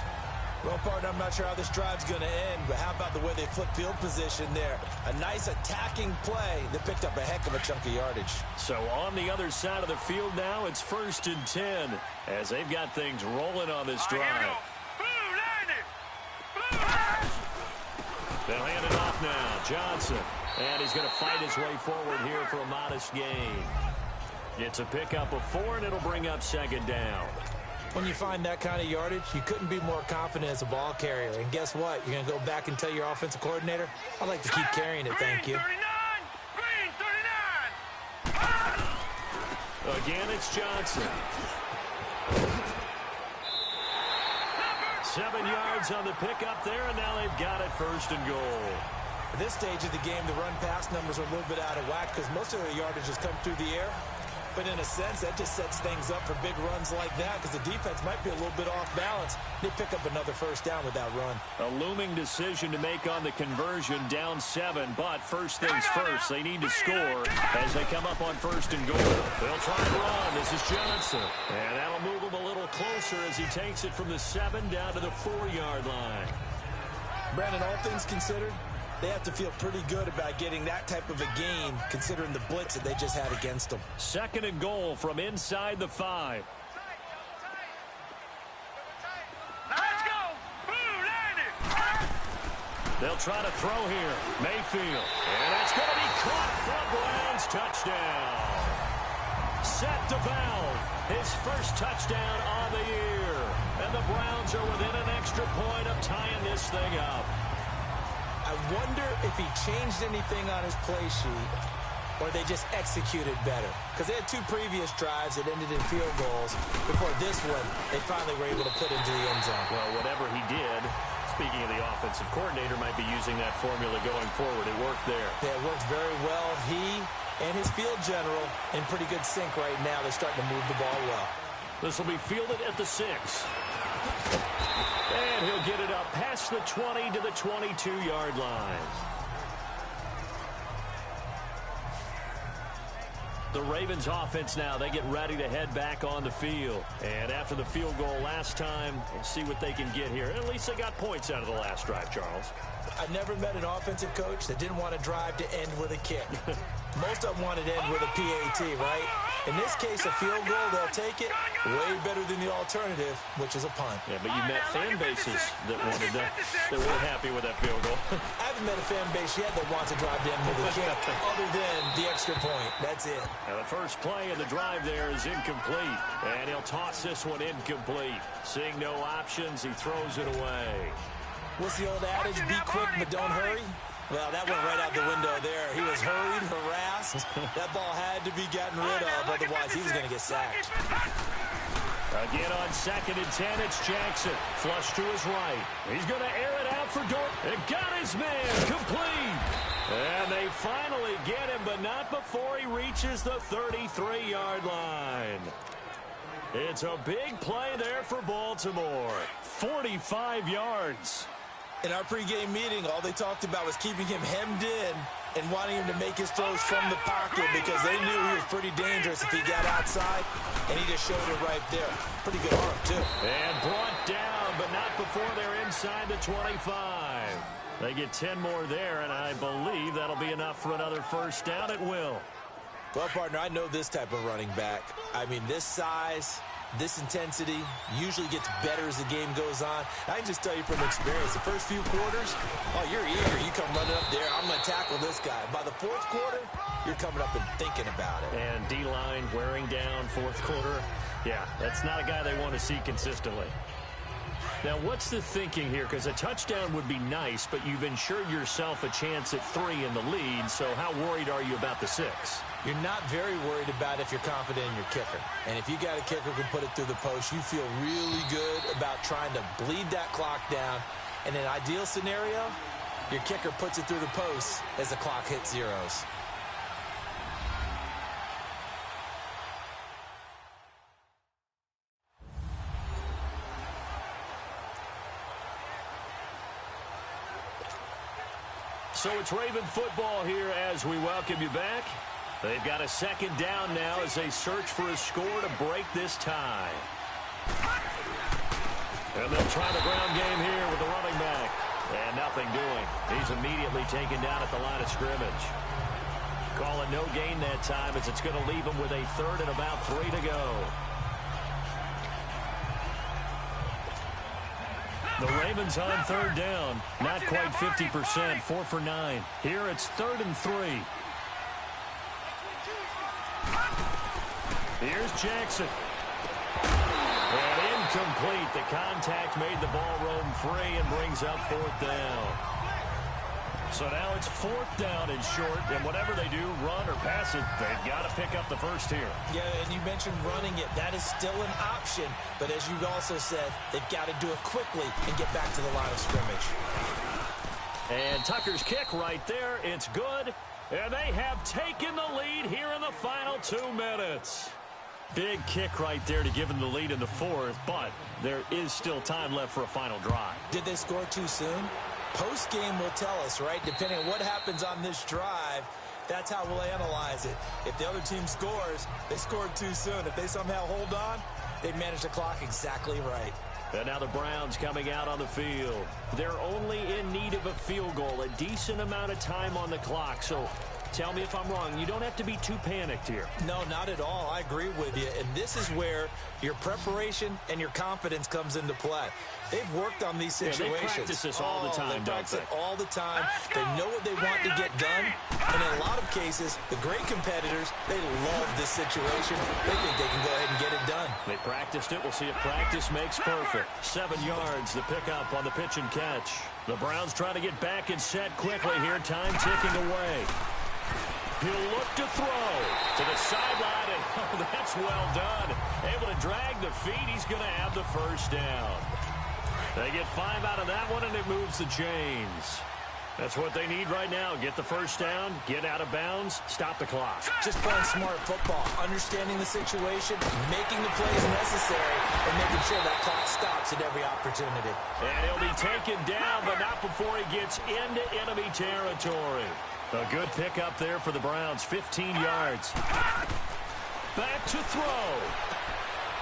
Well, partner, I'm not sure how this drive's going to end, but how about the way they flip field position there? A nice attacking play that picked up a heck of a chunk of yardage. So on the other side of the field now, it's 1st and 10 as they've got things rolling on this drive. They'll hand it off now. Johnson. And he's going to fight his way forward here for a modest gain. It's a pickup of 4, and it'll bring up 2nd down. When you find that kind of yardage, you couldn't be more confident as a ball carrier. And guess what? You're going to go back and tell your offensive coordinator, I'd like to keep carrying it, thank you. Again, it's Johnson. 7 yards on the pickup there, and now they've got it 1st and goal. At this stage of the game, the run-pass numbers are a little bit out of whack because most of their yardage has come through the air. But in a sense, that just sets things up for big runs like that because the defense might be a little bit off balance. They pick up another 1st down with that run. A looming decision to make on the conversion, down 7. But first things first, they need to score as they come up on 1st and goal. They'll try and run. This is Johnson. And that'll move him a little closer as he takes it from the 7 down to the 4-yard line. Brandon, all things considered, they have to feel pretty good about getting that type of a game considering the blitz that they just had against them. 2nd and goal from inside the 5. Let's go! Blue line it! They'll try to throw here. Mayfield. And that's going to be caught for Browns touchdown. Set to Valve. His 1st touchdown on the year. And the Browns are within an extra point of tying this thing up. I wonder if he changed anything on his play sheet or they just executed better. Because they had 2 previous drives that ended in field goals. Before this one, they finally were able to put into the end zone. Well, whatever he did, speaking of the offensive coordinator, might be using that formula going forward. It worked there. Yeah, it worked very well. He and his field general in pretty good sync right now. They're starting to move the ball well. This will be fielded at the 6. And he'll get it up past the 20 to the 22-yard line. The Ravens offense now, they get ready to head back on the field. And after the field goal last time, we'll see what they can get here. At least they got points out of the last drive, Charles. I've never met an offensive coach that didn't want to drive to end with a kick. Most of them wanted to end with a PAT, right? In this case, a field goal, they'll take it. Way better than the alternative, which is a punt. Yeah, but you met fan bases that wanted that weren't happy with that field goal. I haven't met a fan base yet that wants to drive to end with a kick other than the extra point. That's it. Now the first play of the drive there is incomplete. And he'll toss this one incomplete. Seeing no options, he throws it away. What's the old adage? Be quick, but don't hurry. Well, that went right out the window there. He was hurried, harassed. That ball had to be gotten rid of, otherwise he was going to get sacked. Again on 2nd and 10, it's Jackson. Flush to his right. He's going to air it out for Dort. It got his man. Complete. And they finally get him, but not before he reaches the 33-yard line. It's a big play there for Baltimore. 45 yards. In our pregame meeting, all they talked about was keeping him hemmed in and wanting him to make his throws from the pocket because they knew he was pretty dangerous if he got outside, and he just showed it right there. Pretty good arm, too. And brought down, but not before they're inside the 25. They get 10 more there, and I believe that'll be enough for another 1st down. It will. Well, partner, I know this type of running back. I mean, this size, this intensity usually gets better as the game goes on. I can just tell you from experience, the first few quarters, oh, you're eager. You come running up there, I'm going to tackle this guy. By the 4th quarter, you're coming up and thinking about it. And D-line wearing down 4th quarter. Yeah, that's not a guy they want to see consistently. Now, what's the thinking here? Because a touchdown would be nice, but you've ensured yourself a chance at 3 in the lead, so how worried are you about the 6? You're not very worried about if you're confident in your kicker. And if you got a kicker who can put it through the post, you feel really good about trying to bleed that clock down. In an ideal scenario, your kicker puts it through the post as the clock hits zeros. So it's Raven football here as we welcome you back. They've got a second down now as they search for a score to break this tie. And they'll try the ground game here with the running back. And nothing doing. He's immediately taken down at the line of scrimmage. Call it no gain that time as it's going to leave him with a third and about 3 to go. The Ravens on third down. Not quite 50%, 4 for 9. Here it's 3rd and 3. Here's Jackson. And incomplete. The contact made the ball roam free and brings up 4th down. So now it's 4th down and short, and whatever they do, run or pass it, they've got to pick up the first here. Yeah, and you mentioned running it. That is still an option, but as you also said, they've got to do it quickly and get back to the line of scrimmage. And Tucker's kick right there. It's good, and they have taken the lead here in the final 2 minutes. Big kick right there to give them the lead in the 4th, but there is still time left for a final drive. Did they score too soon? Post-game will tell us, right? Depending on what happens on this drive, that's how we'll analyze it. If the other team scores, they scored too soon. If they somehow hold on, they manage the clock exactly right. And now the Browns coming out on the field. They're only in need of a field goal, a decent amount of time on the clock. So tell me if I'm wrong. You don't have to be too panicked here. No, not at all. I agree with you. And this is where your preparation and your confidence comes into play. They've worked on these situations. They practice this all the time, They practice it all the time. Let's They go. know what they want to get done. And in a lot of cases, the great competitors, they love this situation. They think they can go ahead and get it done. They practiced it. We'll see if practice makes perfect. 7 yards, the pickup on the pitch and catch. The Browns trying to get back and set quickly here. Time ticking away. He'll look to throw to the sideline, and oh, that's well done. Able to drag the feet. He's going to have the first down. They get 5 out of that one, and it moves the chains. That's what they need right now. Get the first down, get out of bounds, stop the clock. Just playing smart football, understanding the situation, making the plays necessary, and making sure that clock stops at every opportunity. And he'll be taken down, but not before he gets into enemy territory. A good pickup there for the Browns, 15 yards. Back to throw.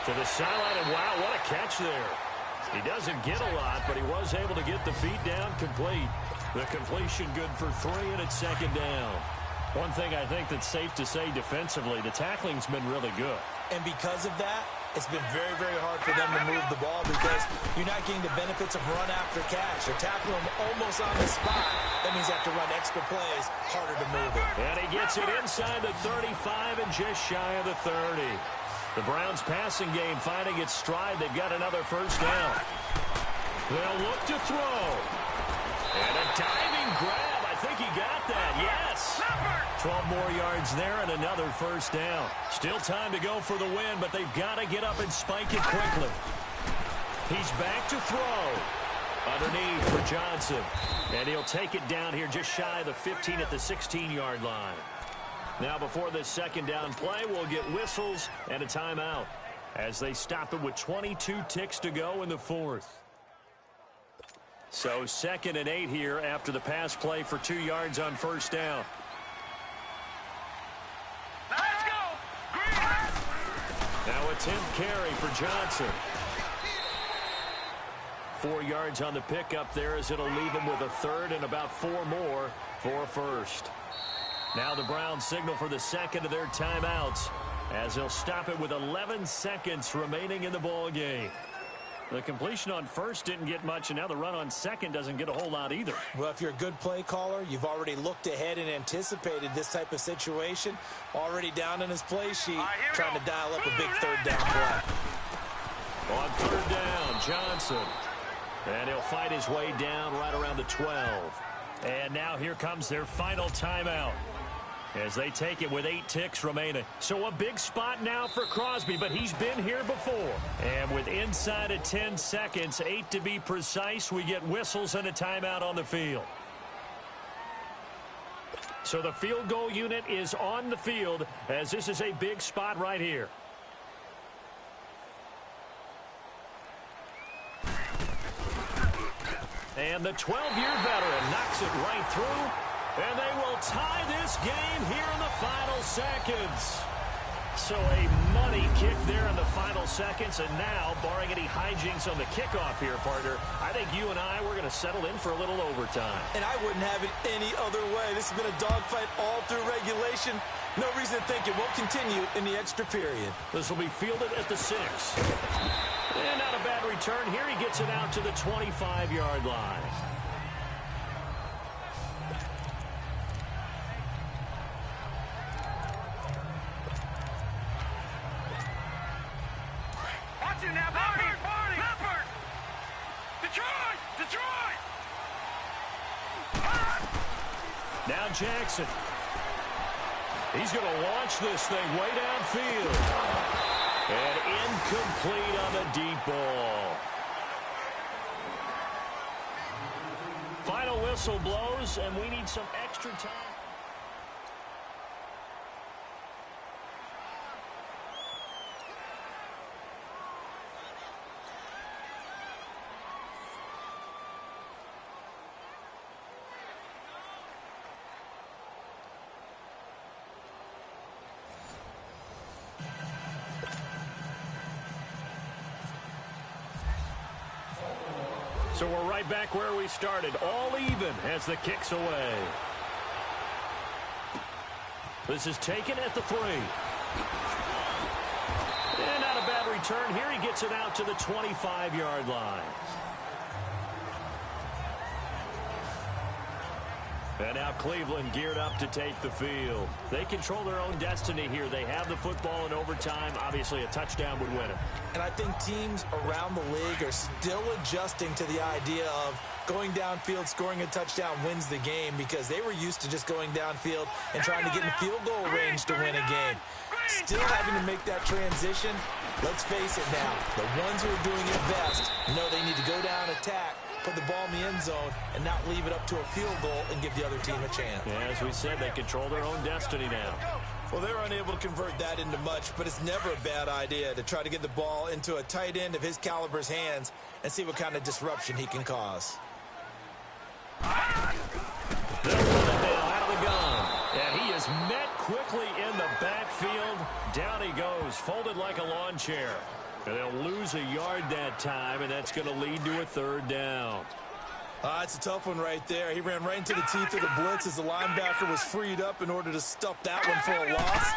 To the sideline, and wow, what a catch there. He doesn't get a lot, but he was able to get the feet down complete. The completion good for 3, and it's 2nd down. One thing I think that's safe to say defensively, the tackling's been really good. And because of that, it's been very, very hard for them to move the ball because you're not getting the benefits of run after catch. They're tackling them almost on the spot. That means they have to run extra plays, harder to move it. And he gets it inside the 35 and just shy of the 30. The Browns passing game finding its stride. They've got another first down. They'll look to throw. And a diving grab. I think he got that. Yes. 12 more yards there and another first down. Still time to go for the win, but they've got to get up and spike it quickly. He's back to throw. Underneath for Johnson. And he'll take it down here just shy of the 15 at the 16-yard line. Now before this second down play, we'll get whistles and a timeout as they stop it with 22 ticks to go in the 4th. So 2nd and 8 here after the pass play for 2 yards on first down. Let's go. Green. Now a 10th carry for Johnson. 4 yards on the pickup there as it'll leave him with a 3rd and about 4 more for a first. Now the Browns signal for the 2nd of their timeouts as they'll stop it with 11 seconds remaining in the ball game. The completion on first didn't get much, and now the run on second doesn't get a whole lot either. Well, if you're a good play caller, you've already looked ahead and anticipated this type of situation. Already down in his play sheet, trying to dial up a big 3rd down play. On 3rd down, Johnson. And he'll fight his way down right around the 12. And now here comes their final timeout as they take it with 8 ticks remaining. So a big spot now for Crosby, but he's been here before. And with inside of 10 seconds, 8 to be precise, we get whistles and a timeout on the field. So the field goal unit is on the field as this is a big spot right here. And the 12-year veteran knocks it right through. And they will tie this game here in the final seconds. So a money kick there in the final seconds, and now, barring any hijinks on the kickoff here, partner, I think you and I, we're going to settle in for a little overtime. And I wouldn't have it any other way. This has been a dogfight all through regulation. No reason to think it won't continue in the extra period. This will be fielded at the 6. And not a bad return here. He gets it out to the 25-yard line. Now, Leopard! Detroit! Now Jackson. He's going to launch this thing way downfield. And incomplete on the deep ball. Final whistle blows, and we need some extra time. So we're right back where we started, all even as the kick's away. This is taken at the 3. And not a bad return here. He gets it out to the 25-yard line. And now Cleveland geared up to take the field. They control their own destiny here. They have the football in overtime. Obviously, a touchdown would win it. And I think teams around the league are still adjusting to the idea of going downfield, scoring a touchdown wins the game, because they were used to just going downfield and trying to get in field goal range to win a game. Still having to make that transition. Let's face it now, the ones who are doing it best know they need to go down, attack, put the ball in the end zone, and not leave it up to a field goal and give the other team a chance. Yeah, as we said, they control their own destiny now. Well, they're unable to convert that into much, but it's never a bad idea to try to get the ball into a tight end of his caliber's hands and see what kind of disruption he can cause. They'll run it down out of the gun. And he is met quickly in the backfield. Down he goes, folded like a lawn chair. And they'll lose a yard that time, and that's going to lead to a 3rd down. It's a tough one right there. He ran right into the teeth of the blitz as the linebacker was freed up in order to stuff that one for a loss.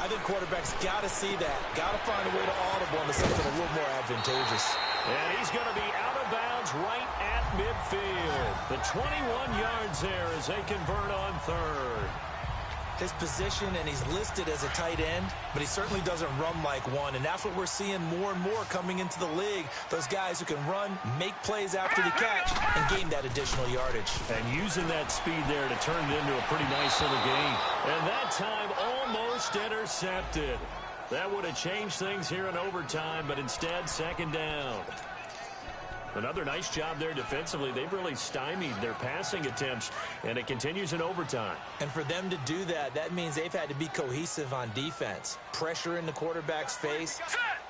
I think quarterbacks got to see that. Got to find a way to audible into something a little more advantageous. And he's going to be out of bounds right at midfield. The 21 yards there as they convert on 3rd. His position, and he's listed as a tight end, but he certainly doesn't run like one, and that's what we're seeing more and more coming into the league. Those guys who can run, make plays after the catch, and gain that additional yardage. And using that speed there to turn it into a pretty nice little gain. And that time almost intercepted. That would have changed things here in overtime, but instead 2nd down. Another nice job there defensively. They've really stymied their passing attempts, and it continues in overtime. And for them to do that, that means they've had to be cohesive on defense. Pressure in the quarterback's face,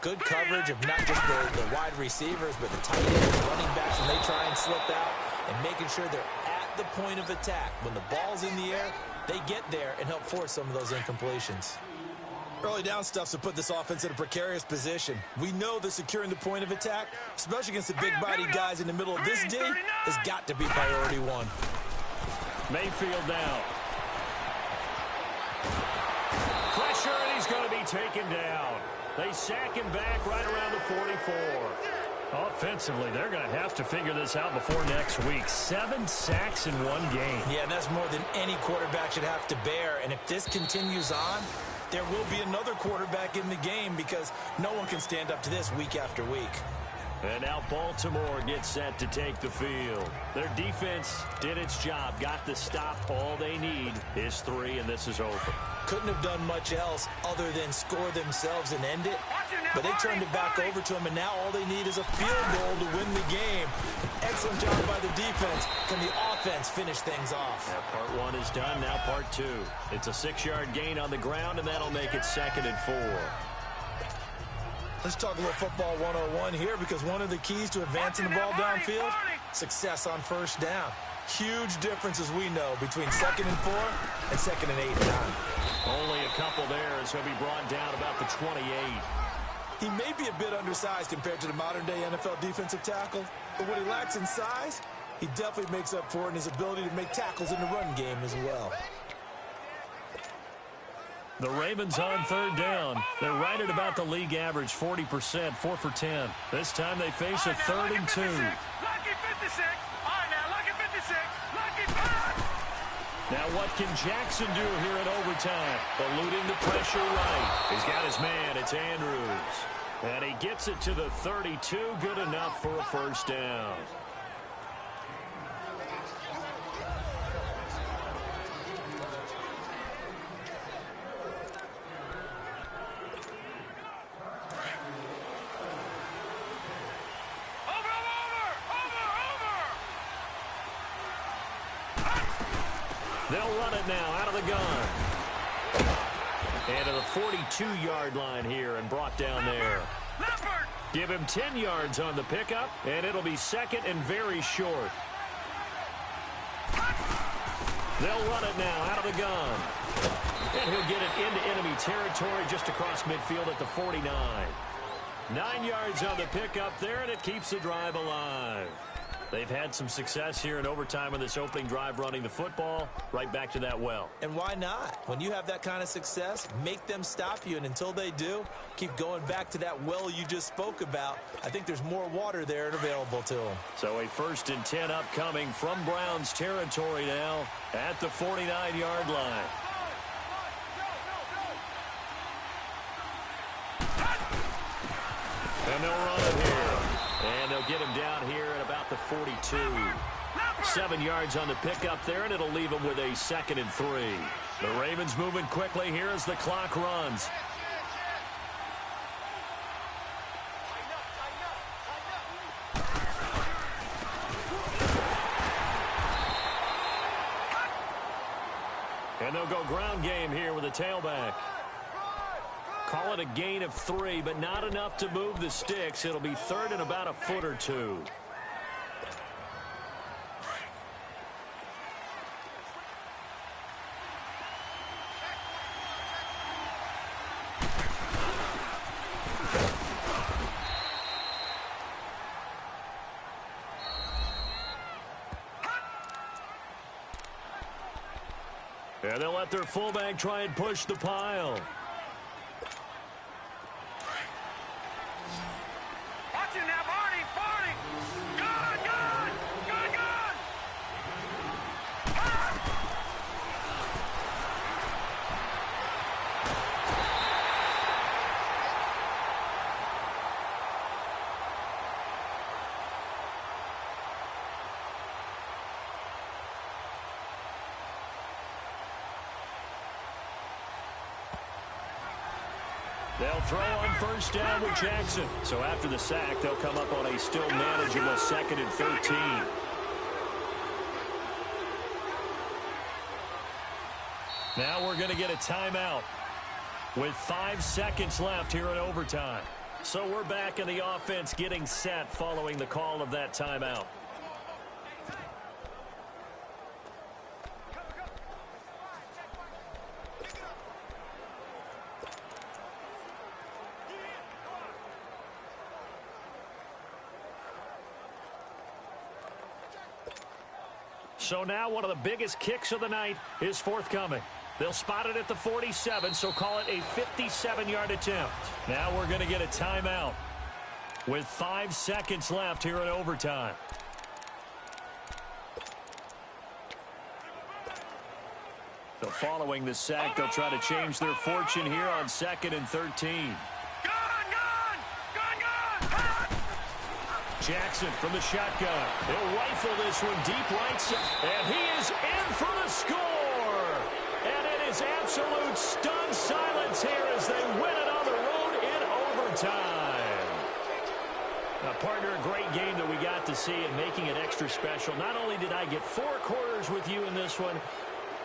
good coverage of not just the wide receivers, but the tight ends, running backs when they try and slip out, and making sure they're at the point of attack. When the ball's in the air, they get there and help force some of those incompletions. Early down stuffs to put this offense in a precarious position. We know that securing the point of attack, especially against the big-bodied guys in the middle of this D, has got to be priority 1. Mayfield down. Pressure, and he's going to be taken down. They sack him back right around the 44. Offensively, they're going to have to figure this out before next week. 7 sacks in one game. Yeah, and that's more than any quarterback should have to bear. And if this continues on, there will be another quarterback in the game, because no one can stand up to this week after week. And now Baltimore gets set to take the field. Their defense did its job, got the stop. All they need is 3, and this is over. Couldn't have done much else other than score themselves and end it. But they turned it back over to them, and now all they need is a field goal to win the game. Excellent job by the defense. Can the offense finish things off? Yeah, part 1 is done, now part 2. It's a 6-yard gain on the ground, and that'll make it 2nd and 4. Let's talk a little football 101 here, because one of the keys to advancing the ball downfield, success on 1st down. Huge difference, as we know, between 2nd and 4 and 2nd and 8 and 9. Only a couple there as he'll be brought down about the 28. He may be a bit undersized compared to the modern-day NFL defensive tackle, but what he lacks in size, he definitely makes up for it in his ability to make tackles in the run game as well. The Ravens on 3rd down. They're right at about the league average, 40%, 4 for 10. This time they face a 3rd and 2. Lucky 56. All right, now, lucky 56. Lucky 5. Now what can Jackson do here in overtime? Eluding the pressure right. He's got his man. It's Andrews. And he gets it to the 32. Good enough for a 1st down. They'll run it now out of the gun. And to the 42-yard line here and brought down there. Give him 10 yards on the pickup, and it'll be 2nd and very short. They'll run it now out of the gun. And he'll get it into enemy territory just across midfield at the 49. 9 yards on the pickup there, and it keeps the drive alive. They've had some success here in overtime in this opening drive running the football. Right back to that well. And why not? When you have that kind of success, make them stop you. And until they do, keep going back to that well you just spoke about. I think there's more water there and available to them. So a 1st and 10 upcoming from Browns territory now at the 49-yard line. And they'll run it here. And they'll get him down here at about the 42. 7 yards on the pickup there, and it'll leave him with a 2nd and 3. The Ravens moving quickly here as the clock runs. And they'll go ground game here with a tailback. Call it a gain of 3, but not enough to move the sticks. It'll be 3rd and about a foot or 2. And they'll let their fullback try and push the pile. Watch it now, Barney. Barney. Good, good. Good, good. They'll throw on 1st down with Jackson. So after the sack, they'll come up on a still manageable 2nd and 13. Now we're going to get a timeout with 5 seconds left here in overtime. So we're back in the offense getting set following the call of that timeout. So now one of the biggest kicks of the night is forthcoming. They'll spot it at the 47, so call it a 57-yard attempt. Now we're going to get a timeout with 5 seconds left here in overtime. So following the sack, they'll try to change their fortune here on 2nd and 13. Jackson from the shotgun. He'll rifle this one deep right side. And he is in for the score. And it is absolute stunned silence here as they win it on the road in overtime. Now, partner, a great game that we got to see and making it extra special. Not only did I get 4 quarters with you in this one,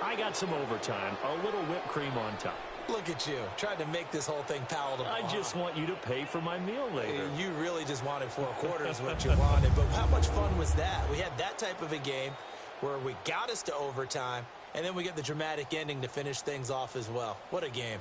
I got some overtime, a little whipped cream on top. Look at you, trying to make this whole thing palatable. I just want you to pay for my meal later. You really just wanted 4 quarters what you wanted, but how much fun was that? We had that type of a game. where we got us to overtime, and then we get the dramatic ending to finish things off as well. What a game.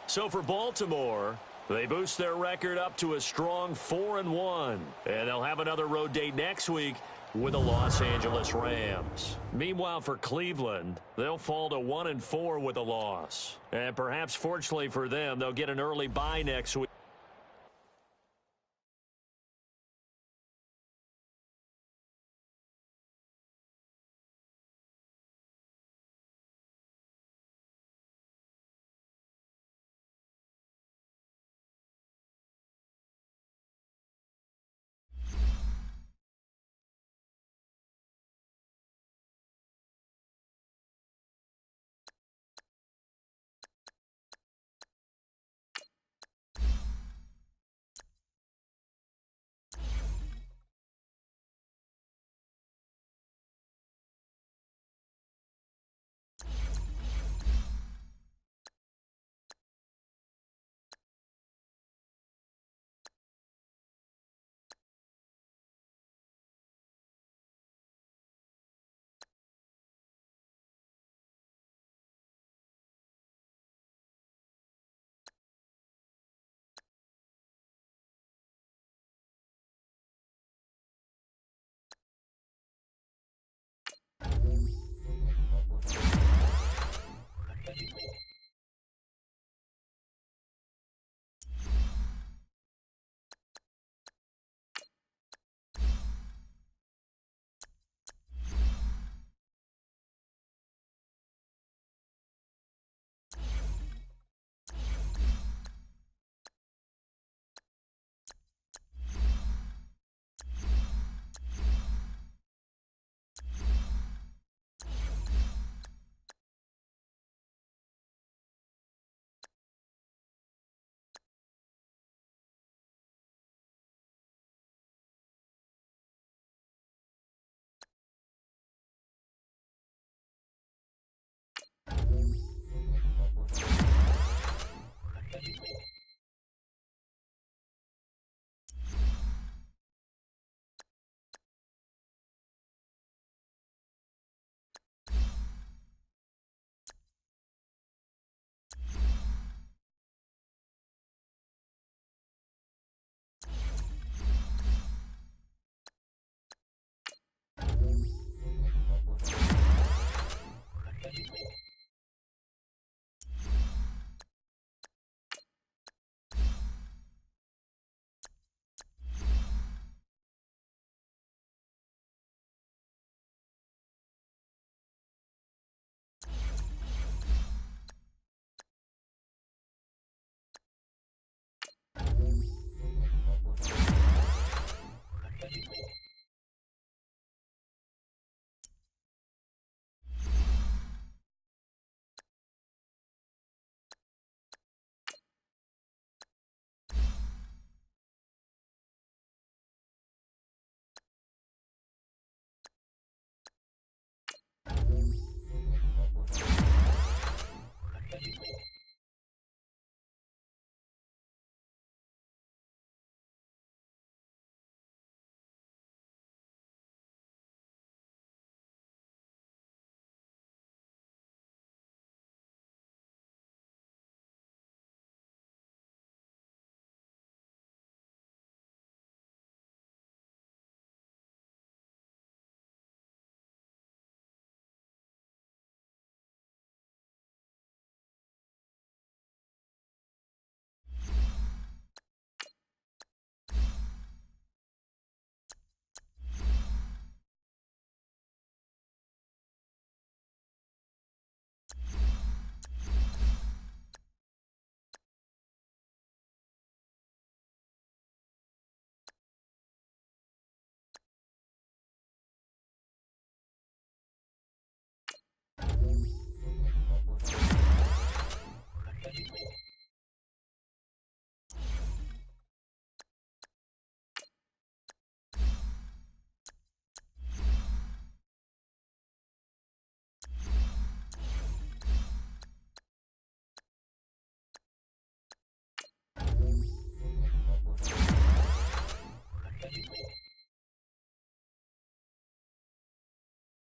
So for Baltimore, they boost their record up to a strong 4-1. And they'll have another road date next week with the Los Angeles Rams. Meanwhile, for Cleveland, they'll fall to 1-4 with a loss. And perhaps fortunately for them, they'll get an early bye next week.